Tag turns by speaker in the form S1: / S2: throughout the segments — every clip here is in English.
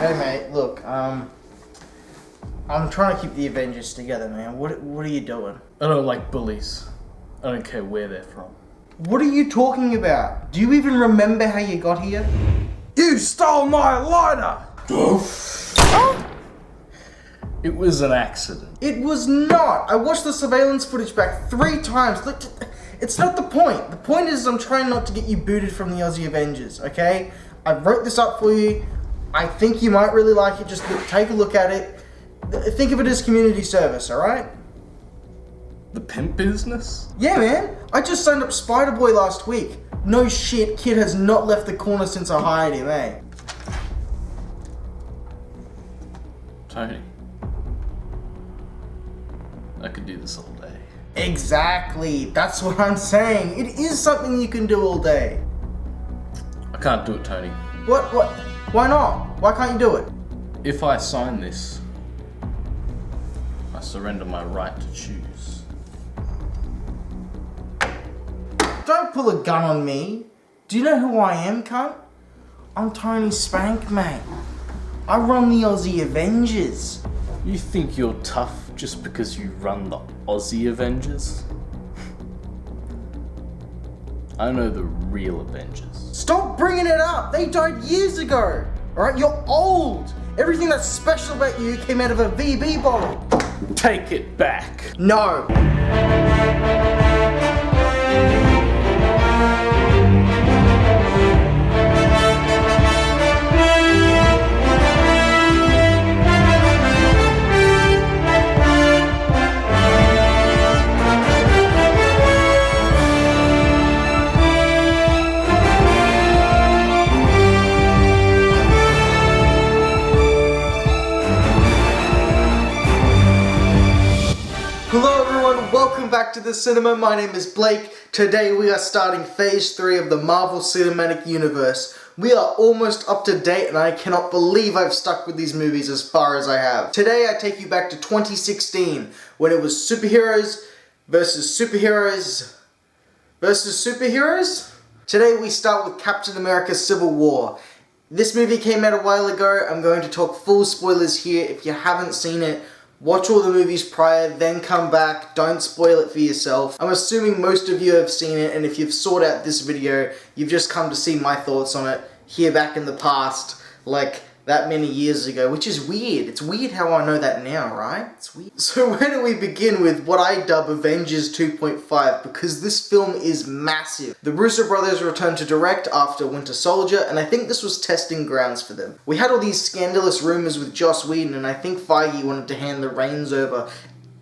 S1: Hey mate, look, I'm trying to keep the Avengers together, man. What are you doing?
S2: I don't like bullies. I don't care where they're from.
S1: What are you talking about? Do you even remember how you got here?
S2: You stole my lighter! It was an accident.
S1: It was not! I watched the surveillance footage back 3 times. Look, it's not the point. The point is I'm trying not to get you booted from the Aussie Avengers, okay? I wrote this up for you. I think you might really like it. Just take a look at it. Think of it as community service, alright?
S2: The pimp business?
S1: Yeah, man. I just signed up Spider-Boy last week. No shit, kid has not left the corner since I hired him, eh?
S2: Tony. I could do this all day.
S1: Exactly. That's what I'm saying. It is something you can do all day.
S2: I can't do it, Tony.
S1: What? Why not? Why can't you do it?
S2: If I sign this, I surrender my right to choose.
S1: Don't pull a gun on me. Do you know who I am, cunt? I'm Tony Spank, mate. I run the Aussie Avengers.
S2: You think you're tough just because you run the Aussie Avengers? I know the real Avengers.
S1: Stop bringing it up. They died years ago. Alright, you're old. Everything that's special about you came out of a VB bottle.
S2: Take it back.
S1: No. Hello everyone, welcome back to the cinema. My name is Blake. Today we are starting Phase 3 of the Marvel Cinematic Universe. We are almost up to date and I cannot believe I've stuck with these movies as far as I have. Today I take you back to 2016 when it was superheroes versus superheroes versus superheroes? Today we start with Captain America Civil War. This movie came out a while ago. I'm going to talk full spoilers here. If you haven't seen it, watch all the movies prior, then come back. Don't spoil it for yourself. I'm assuming most of you have seen it, and if you've sought out this video, you've just come to see my thoughts on it here back in the past, like that many years ago, which is weird. It's weird how I know that now, right? It's weird. So where do we begin with what I dub Avengers 2.5, because this film is massive. The Russo brothers returned to direct after Winter Soldier, and I think this was testing grounds for them. We had all these scandalous rumors with Joss Whedon, and I think Feige wanted to hand the reins over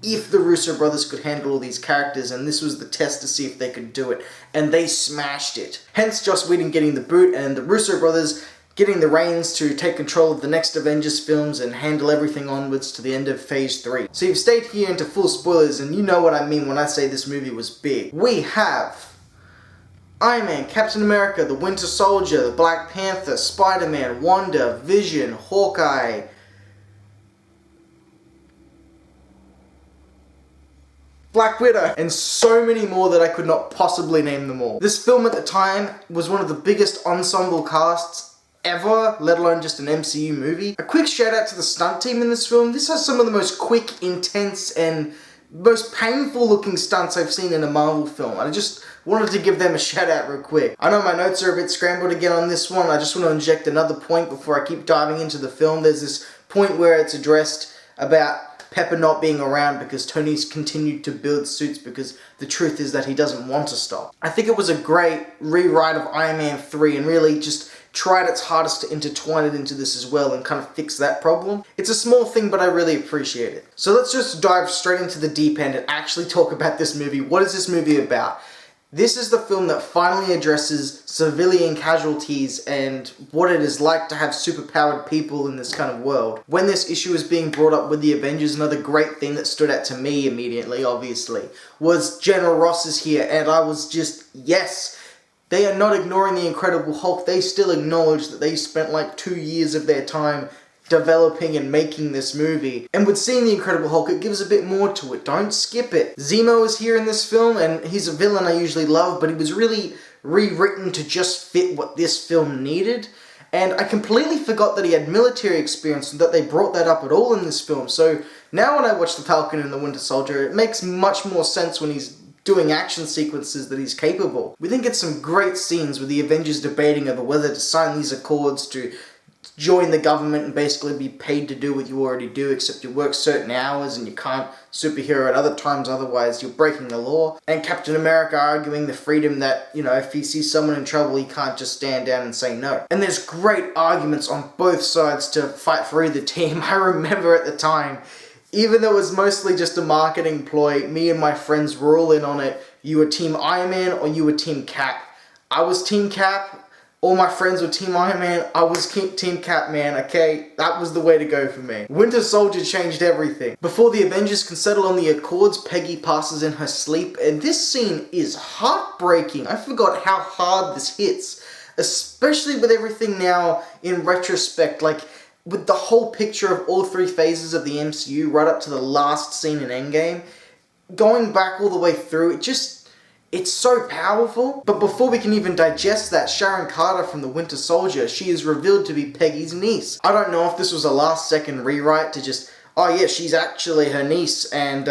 S1: if the Russo brothers could handle all these characters, and this was the test to see if they could do it, and they smashed it. Hence Joss Whedon getting the boot, and the Russo brothers getting the reins to take control of the next Avengers films and handle everything onwards to the end of Phase 3. So you've stayed here into full spoilers, and you know what I mean when I say this movie was big. We have Iron Man, Captain America, the Winter Soldier, the Black Panther, Spider-Man, Wanda, Vision, Hawkeye, Black Widow, and so many more that I could not possibly name them all. This film at the time was one of the biggest ensemble casts ever, let alone just an MCU movie. A quick shout out to the stunt team in this film. This has some of the most quick, intense, and most painful looking stunts I've seen in a Marvel film. I just wanted to give them a shout out real quick. I know my notes are a bit scrambled again on this one. I just want to inject another point before I keep diving into the film. There's this point where it's addressed about Pepper not being around because Tony's continued to build suits because the truth is that he doesn't want to stop. I think it was a great rewrite of Iron Man 3 and really just tried its hardest to intertwine it into this as well and kind of fix that problem. It's a small thing, but I really appreciate it. So let's just dive straight into the deep end and actually talk about this movie. What is this movie about? This is the film that finally addresses civilian casualties and what it is like to have superpowered people in this kind of world. When this issue was being brought up with the Avengers, another great thing that stood out to me immediately, obviously, was General Ross is here, and I was just, yes. They are not ignoring the Incredible Hulk. They still acknowledge that they spent like 2 years of their time developing and making this movie. And with seeing the Incredible Hulk, it gives a bit more to it. Don't skip it. Zemo is here in this film, and he's a villain I usually love, but he was really rewritten to just fit what this film needed. And I completely forgot that he had military experience and that they brought that up at all in this film. So now when I watch The Falcon and the Winter Soldier, it makes much more sense when he's doing action sequences that he's capable. We then get some great scenes with the Avengers debating over whether to sign these accords to join the government and basically be paid to do what you already do, except you work certain hours and you can't superhero at other times, otherwise you're breaking the law. And Captain America arguing the freedom that, you know, if he sees someone in trouble, he can't just stand down and say no. And there's great arguments on both sides to fight for either team. I remember at the time, even though it was mostly just a marketing ploy, me and my friends were all in on it. You were Team Iron Man or you were Team Cap. I was Team Cap. All my friends were Team Iron Man, I was Team Cap Man, okay? That was the way to go for me. Winter Soldier changed everything. Before the Avengers can settle on the Accords, Peggy passes in her sleep, and this scene is heartbreaking. I forgot how hard this hits, especially with everything now in retrospect, like with the whole picture of all three phases of the MCU right up to the last scene in Endgame. Going back all the way through, it's so powerful. But before we can even digest that, Sharon Carter from the Winter Soldier, she is revealed to be Peggy's niece. I don't know if this was a last second rewrite to just, oh yeah, she's actually her niece, and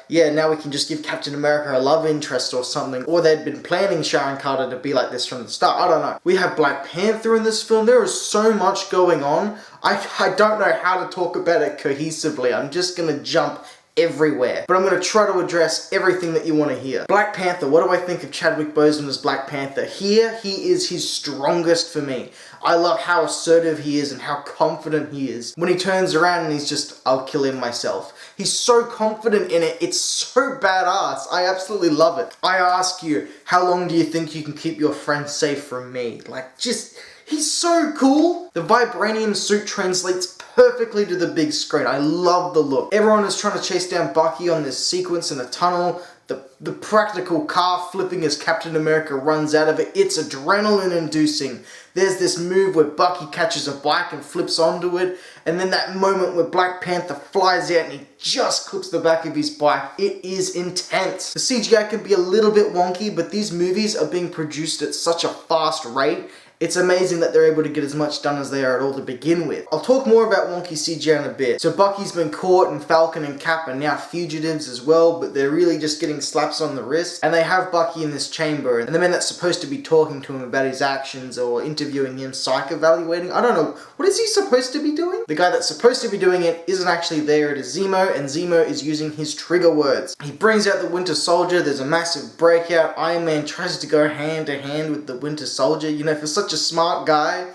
S1: yeah, now we can just give Captain America a love interest or something. Or they'd been planning Sharon Carter to be like this from the start. I don't know. We have Black Panther in this film. There is so much going on. I don't know how to talk about it cohesively. I'm just gonna jump everywhere. But I'm going to try to address everything that you want to hear. Black Panther, what do I think of Chadwick Boseman as Black Panther? Here, he is his strongest for me. I love how assertive he is and how confident he is. When he turns around and he's just, I'll kill him myself. He's so confident in it, it's so badass. I absolutely love it. I ask you, how long do you think you can keep your friends safe from me? Like, just, he's so cool. The vibranium suit translates perfectly to the big screen. I love the look. Everyone is trying to chase down Bucky on this sequence in a tunnel. The practical car flipping as Captain America runs out of it. It's adrenaline inducing. There's this move where Bucky catches a bike and flips onto it. And then that moment where Black Panther flies out and he just clips the back of his bike. It is intense. The CGI can be a little bit wonky, but these movies are being produced at such a fast rate. It's amazing that they're able to get as much done as they are at all to begin with. I'll talk more about wonky CGI in a bit. So Bucky's been caught and Falcon and Cap are now fugitives as well, but they're really just getting slaps on the wrist. And they have Bucky in this chamber, and the man that's supposed to be talking to him about his actions or interviewing him, psych-evaluating, I don't know, what is he supposed to be doing? The guy that's supposed to be doing it isn't actually there. It is Zemo, and Zemo is using his trigger words. He brings out the Winter Soldier, there's a massive breakout. Iron Man tries to go hand to hand with the Winter Soldier. You know, for such a smart guy,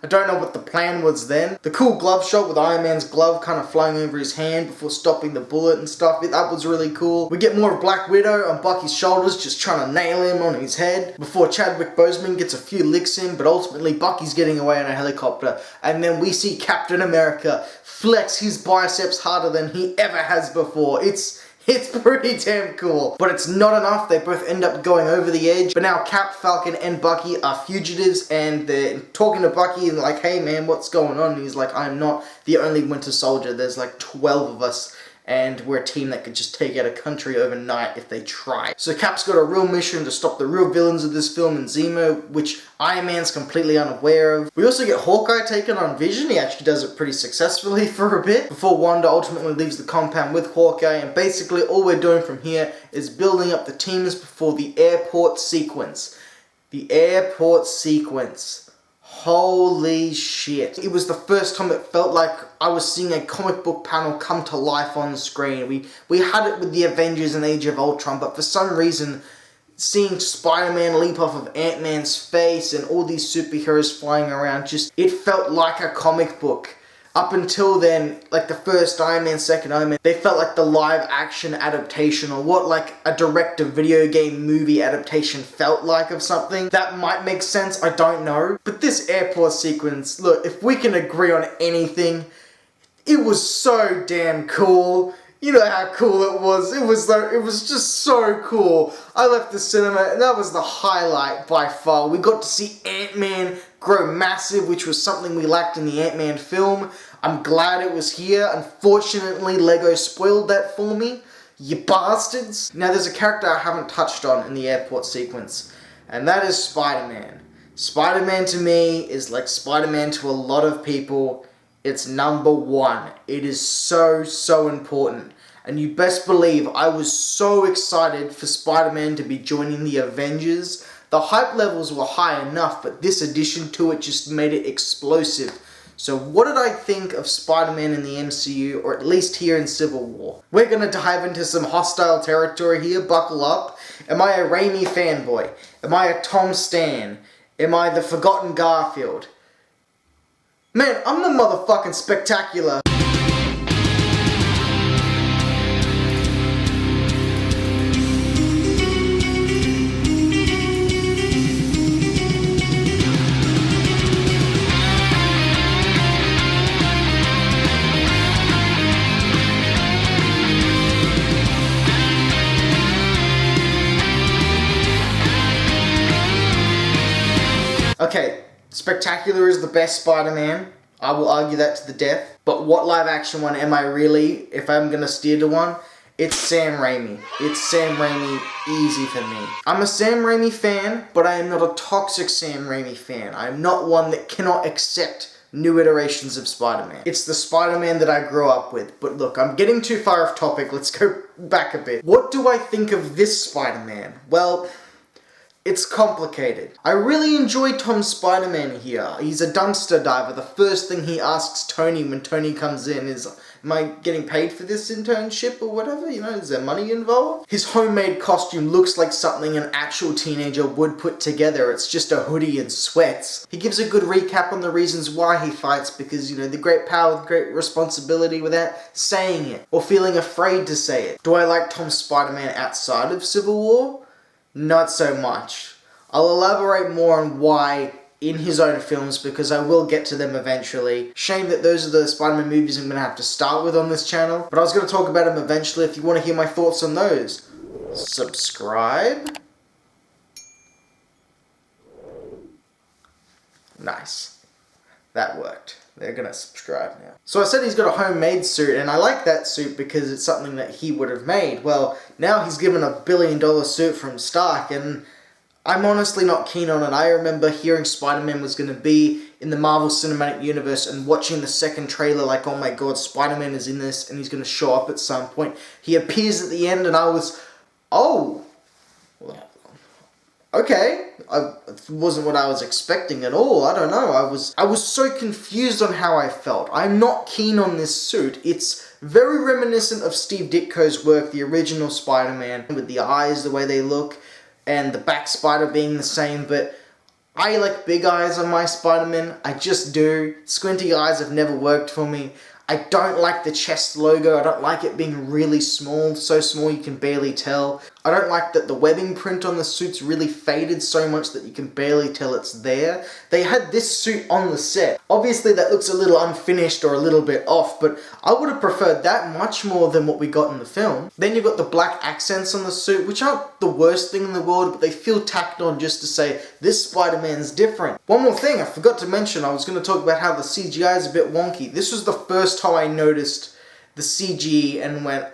S1: I don't know what the plan was then. The cool glove shot with Iron Man's glove kind of flying over his hand before stopping the bullet and stuff, that was really cool. We get more of Black Widow on Bucky's shoulders, just trying to nail him on his head before Chadwick Boseman gets a few licks in, but ultimately Bucky's getting away in a helicopter. And then we see Captain America flex his biceps harder than he ever has before. It's pretty damn cool. But it's not enough. They both end up going over the edge. But now Cap, Falcon, and Bucky are fugitives, and they're talking to Bucky and like, hey man, what's going on? And he's like, I'm not the only Winter Soldier. There's like 12 of us, and we're a team that could just take out a country overnight if they try. So Cap's got a real mission to stop the real villains of this film in Zemo, which Iron Man's completely unaware of. We also get Hawkeye taken on Vision. He actually does it pretty successfully for a bit, before Wanda ultimately leaves the compound with Hawkeye, and basically all we're doing from here is building up the teams before the airport sequence. The airport sequence. Holy shit. It was the first time it felt like I was seeing a comic book panel come to life on screen. We had it with the Avengers and Age of Ultron, but for some reason, seeing Spider-Man leap off of Ant-Man's face and all these superheroes flying around, just, it felt like a comic book. Up until then, like the first Iron Man, second Iron Man, they felt like the live action adaptation, or what like a direct-to-video game movie adaptation felt like of something. That might make sense, I don't know. But this airport sequence, look, if we can agree on anything, it was so damn cool. You know how cool it was. It was just so cool. I left the cinema and that was the highlight by far. We got to see Ant-Man grow massive, which was something we lacked in the Ant-Man film. I'm glad it was here. Unfortunately, Lego spoiled that for me. You bastards. Now there's a character I haven't touched on in the airport sequence, and that is Spider-Man. Spider-Man to me is like Spider-Man to a lot of people. It's number one. It is so, so important. And you best believe I was so excited for Spider-Man to be joining the Avengers. The hype levels were high enough, but this addition to it just made it explosive. So what did I think of Spider-Man in the MCU, or at least here in Civil War? We're going to dive into some hostile territory here, buckle up. Am I a Raimi fanboy? Am I a Tom Stan? Am I the Forgotten Garfield? Man, I'm the motherfucking Spectacular. Okay, Spectacular is the best Spider-Man. I will argue that to the death. But what live action one am I really, if I'm going to steer to one? It's Sam Raimi. It's Sam Raimi easy for me. I'm a Sam Raimi fan, but I am not a toxic Sam Raimi fan. I am not one that cannot accept new iterations of Spider-Man. It's the Spider-Man that I grew up with. But look, I'm getting too far off topic. Let's go back a bit. What do I think of this Spider-Man? Well, it's complicated. I really enjoy Tom's Spider-Man here. He's a dumpster diver. The first thing he asks Tony when Tony comes in is, am I getting paid for this internship or whatever? You know, is there money involved? His homemade costume looks like something an actual teenager would put together. It's just a hoodie and sweats. He gives a good recap on the reasons why he fights because, you know, the great power with great responsibility without saying it or feeling afraid to say it. Do I like Tom's Spider-Man outside of Civil War? Not so much. I'll elaborate more on why in his own films because I will get to them eventually. Shame that those are the Spider-Man movies I'm going to have to start with on this channel, but I was going to talk about them eventually. If you want to hear my thoughts on those, subscribe. Nice. That worked. They're gonna subscribe now. So I said he's got a homemade suit, and I like that suit because it's something that he would have made. Well, now he's given $1 billion suit from Stark, and I'm honestly not keen on it. I remember hearing Spider-Man was gonna be in the Marvel Cinematic Universe and watching the second trailer like, oh my god, Spider-Man is in this and he's gonna show up at some point. He appears at the end and I was, oh, okay, it wasn't what I was expecting at all. I don't know. I was so confused on how I felt. I'm not keen on this suit. It's very reminiscent of Steve Ditko's work, the original Spider-Man, with the eyes, the way they look, and the back spider being the same, but I like big eyes on my Spider-Man. I just do. Squinty eyes have never worked for me. I don't like the chest logo. I don't like it being really small, so small you can barely tell. I don't like that the webbing print on the suit's really faded so much that you can barely tell it's there. They had this suit on the set. Obviously that looks a little unfinished or a little bit off, but I would have preferred that much more than what we got in the film. Then you've got the black accents on the suit, which aren't the worst thing in the world, but they feel tacked on just to say, this Spider-Man's different. One more thing I forgot to mention, I was going to talk about how the CGI is a bit wonky. This was the first time I noticed the CG and went,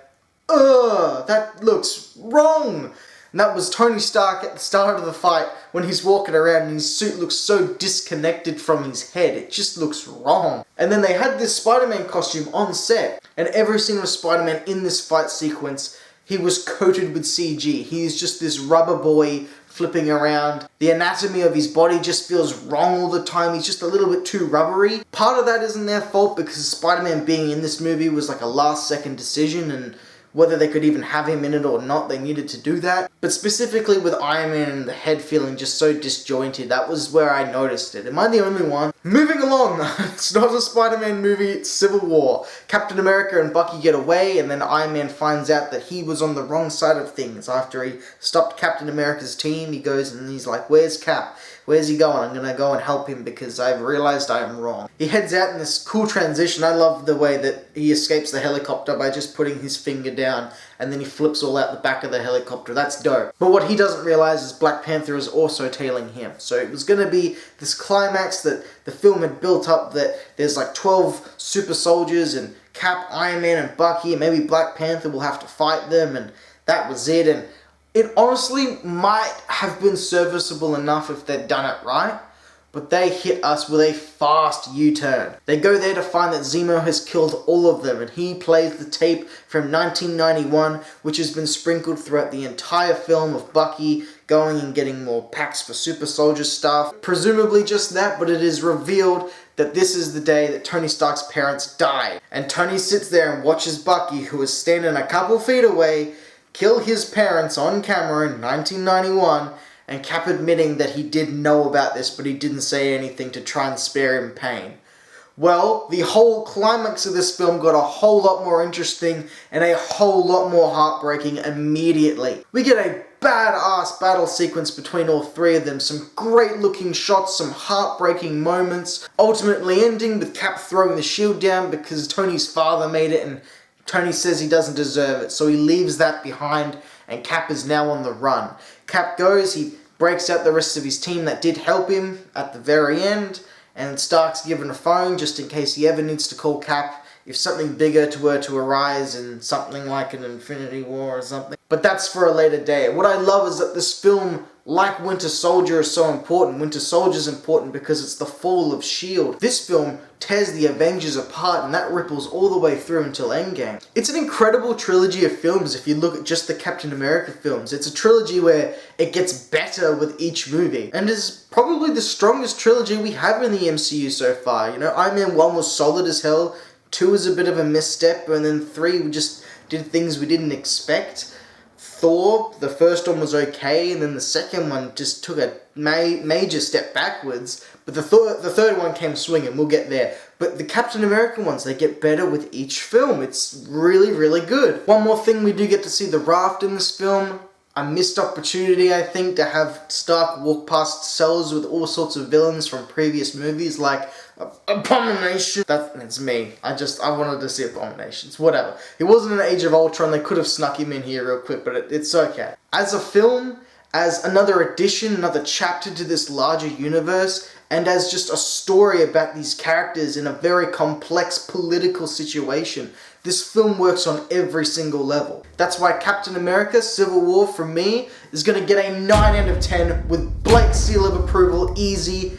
S1: ugh, that looks wrong. And that was Tony Stark at the start of the fight when he's walking around and his suit looks so disconnected from his head. It just looks wrong. And then they had this Spider-Man costume on set, and every single Spider-Man in this fight sequence, he was coated with CG. He's just this rubber boy flipping around. The anatomy of his body just feels wrong all the time. He's just a little bit too rubbery. Part of that isn't their fault because Spider-Man being in this movie was like a last second decision, and whether they could even have him in it or not, they needed to do that. But specifically with Iron Man and the head feeling just so disjointed, that was where I noticed it. Am I the only one? Moving along, it's not a Spider-Man movie, it's Civil War. Captain America and Bucky get away, and then Iron Man finds out that he was on the wrong side of things. After he stopped Captain America's team, he goes and he's like, where's Cap? Where's he going? I'm gonna go and help him because I've realized I am wrong. He heads out in this cool transition. I love the way that he escapes the helicopter by just putting his finger down and then he flips all out the back of the helicopter. That's dope. But what he doesn't realize is Black Panther is also tailing him. So it was gonna be this climax that the film had built up, that there's like 12 super soldiers and Cap, Iron Man and Bucky, and maybe Black Panther will have to fight them, and that was it. And it honestly might have been serviceable enough if they'd done it right, but they hit us with a fast U-turn. They go there to find that Zemo has killed all of them, and he plays the tape from 1991, which has been sprinkled throughout the entire film of Bucky going and getting more packs for super soldier stuff. Presumably just that, but it is revealed that this is the day that Tony Stark's parents died. And Tony sits there and watches Bucky, who is standing a couple feet away, kill his parents on camera in 1991, and Cap admitting that he did know about this, but he didn't say anything to try and spare him pain. Well, the whole climax of this film got a whole lot more interesting and a whole lot more heartbreaking immediately. We get a badass battle sequence between all three of them, some great looking shots, some heartbreaking moments, ultimately ending with Cap throwing the shield down because Tony's father made it and Tony says he doesn't deserve it, so he leaves that behind and Cap is now on the run. Cap goes, he breaks out the rest of his team that did help him at the very end, and Stark's given a phone just in case he ever needs to call Cap if something bigger were to arise in something like an Infinity War or something. But that's for a later day. What I love is that this film, like Winter Soldier, is so important. Winter Soldier is important because it's the fall of S.H.I.E.L.D. This film tears the Avengers apart, and that ripples all the way through until Endgame. It's an incredible trilogy of films if you look at just the Captain America films. It's a trilogy where it gets better with each movie, and is probably the strongest trilogy we have in the MCU so far. You know, Iron Man 1 was solid as hell, 2 was a bit of a misstep, and then 3 we just did things we didn't expect. Thor, the first one was okay, and then the second one just took a major step backwards, but the third one came swinging, we'll get there. But the Captain America ones, they get better with each film. It's really, really good. One more thing, we do get to see the Raft in this film. A missed opportunity, I think, to have Stark walk past cellars with all sorts of villains from previous movies, like Abomination. That's me. I wanted to see Abominations. Whatever. It wasn't an Age of Ultron. They could have snuck him in here real quick, but it's okay. As a film, as another addition, another chapter to this larger universe, and as just a story about these characters in a very complex political situation, this film works on every single level. That's why Captain America Civil War, from me, is going to get a 9 out of 10 with Blake's seal of approval, easy.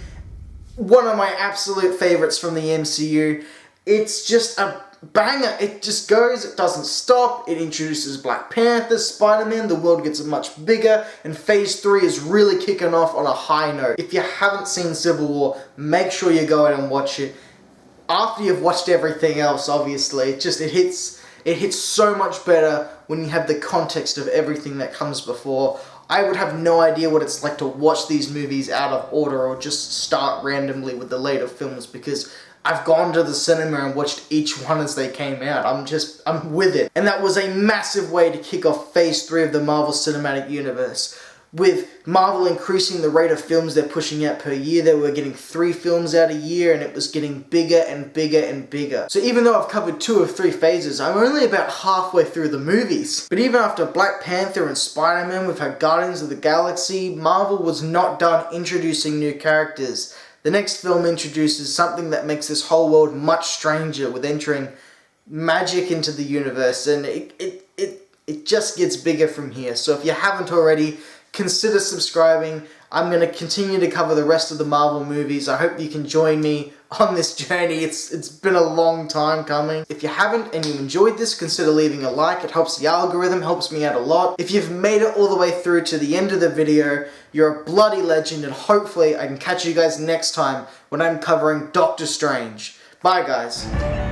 S1: One of my absolute favorites from the MCU. It's just a banger. It just goes, it doesn't stop. It introduces Black Panther, Spider-Man, the world gets much bigger, and Phase 3 is really kicking off on a high note. If you haven't seen Civil War, make sure you go out and watch it. After you've watched everything else, obviously, it hits so much better when you have the context of everything that comes before. I would have no idea what it's like to watch these movies out of order or just start randomly with the later films, because I've gone to the cinema and watched each one as they came out. I'm with it. And that was a massive way to kick off Phase 3 of the Marvel Cinematic Universe. With Marvel increasing the rate of films they're pushing out per year, they were getting 3 films out a year, and it was getting bigger and bigger and bigger. So even though I've covered 2 of 3 phases, I'm only about halfway through the movies. But even after Black Panther and Spider-Man, we've had Guardians of the Galaxy, Marvel was not done introducing new characters. The next film introduces something that makes this whole world much stranger, with entering magic into the universe, and it just gets bigger from here. So if you haven't already, consider subscribing. I'm going to continue to cover the rest of the Marvel movies. I hope you can join me on this journey. It's been a long time coming. If you haven't and you enjoyed this, consider leaving a like. It helps the algorithm, helps me out a lot. If you've made it all the way through to the end of the video, you're a bloody legend, and hopefully I can catch you guys next time when I'm covering Doctor Strange. Bye, guys.